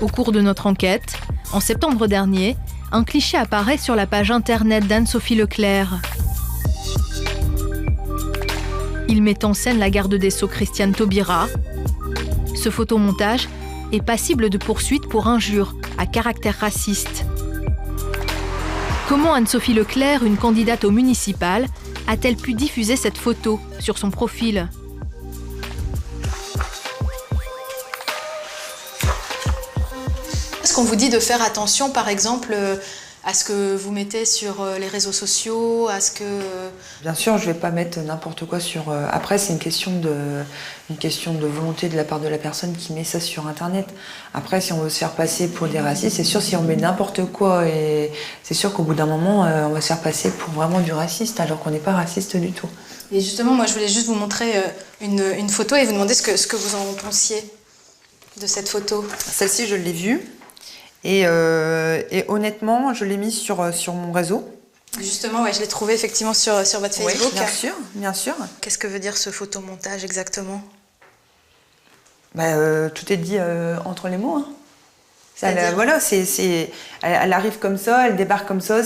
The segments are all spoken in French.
Au cours de notre enquête, en septembre dernier, un cliché apparaît sur la page internet d'Anne-Sophie Leclerc. Il met en scène la garde des Sceaux Christiane Taubira. Ce photomontage est passible de poursuites pour injures à caractère raciste. Comment Anne-Sophie Leclerc, une candidate au municipal, a-t-elle pu diffuser cette photo sur son profil ? Est-ce qu'on vous dit de faire attention, par exemple, à ce que vous mettez sur les réseaux sociaux, à ce que... Bien sûr, je ne vais pas mettre n'importe quoi sur... Après, c'est une question de volonté de la part de la personne qui met ça sur Internet. Après, si on veut se faire passer pour des racistes, c'est sûr, si on met n'importe quoi, et c'est sûr qu'au bout d'un moment, on va se faire passer pour vraiment du raciste, alors qu'on n'est pas raciste du tout. Et justement, moi, je voulais juste vous montrer une photo et vous demander ce que vous en pensiez de cette photo. Celle-ci, je l'ai vue. Et honnêtement, je l'ai mise sur mon réseau. Justement, ouais, je l'ai trouvé effectivement sur votre Facebook. Oui, bien sûr. Qu'est-ce que veut dire ce photomontage exactement ? Tout est dit entre les mots. Hein. Voilà, elle arrive comme ça, elle débarque comme ça.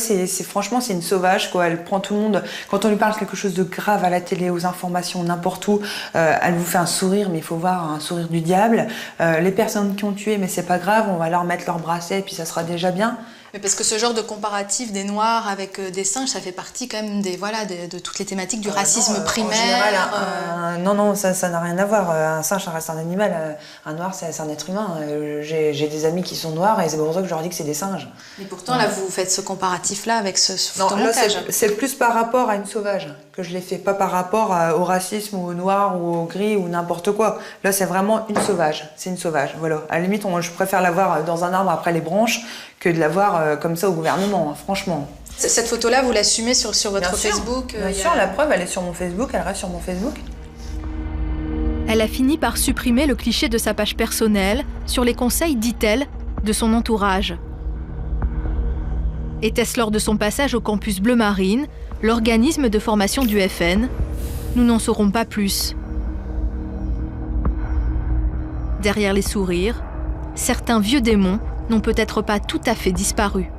Franchement, c'est une sauvage, quoi. Elle prend tout le monde. Quand on lui parle quelque chose de grave à la télé, aux informations, n'importe où, elle vous fait un sourire, mais il faut voir un sourire du diable. Les personnes qui ont tué, mais c'est pas grave, on va leur mettre leur bracelet et puis ça sera déjà bien. Mais parce que ce genre de comparatif des Noirs avec des singes, ça fait partie quand même de toutes les thématiques du racisme primaire. En général, non, ça n'a rien à voir. Un singe, ça reste un animal. Un noir, c'est un être humain. J'ai des amis qui sont noirs et c'est pour ça que je leur dis que c'est des singes. Mais pourtant, là, vous faites ce comparatif-là avec ce photomontage. C'est plus par rapport à une sauvage que je l'ai fait, pas par rapport au racisme ou au noir ou au gris ou n'importe quoi. Là, c'est vraiment une sauvage. C'est une sauvage, voilà. À la limite, je préfère la voir dans un arbre après les branches que de la voir comme ça au gouvernement, hein, franchement. Cette photo-là, vous l'assumez sur votre Facebook Bien sûr, la preuve, elle est sur mon Facebook, elle reste sur mon Facebook. Elle a fini par supprimer le cliché de sa page personnelle sur les conseils, dit-elle, de son entourage. Était-ce lors de son passage au campus Bleu Marine, l'organisme de formation du FN ? Nous n'en saurons pas plus. Derrière les sourires, certains vieux démons n'ont peut-être pas tout à fait disparu.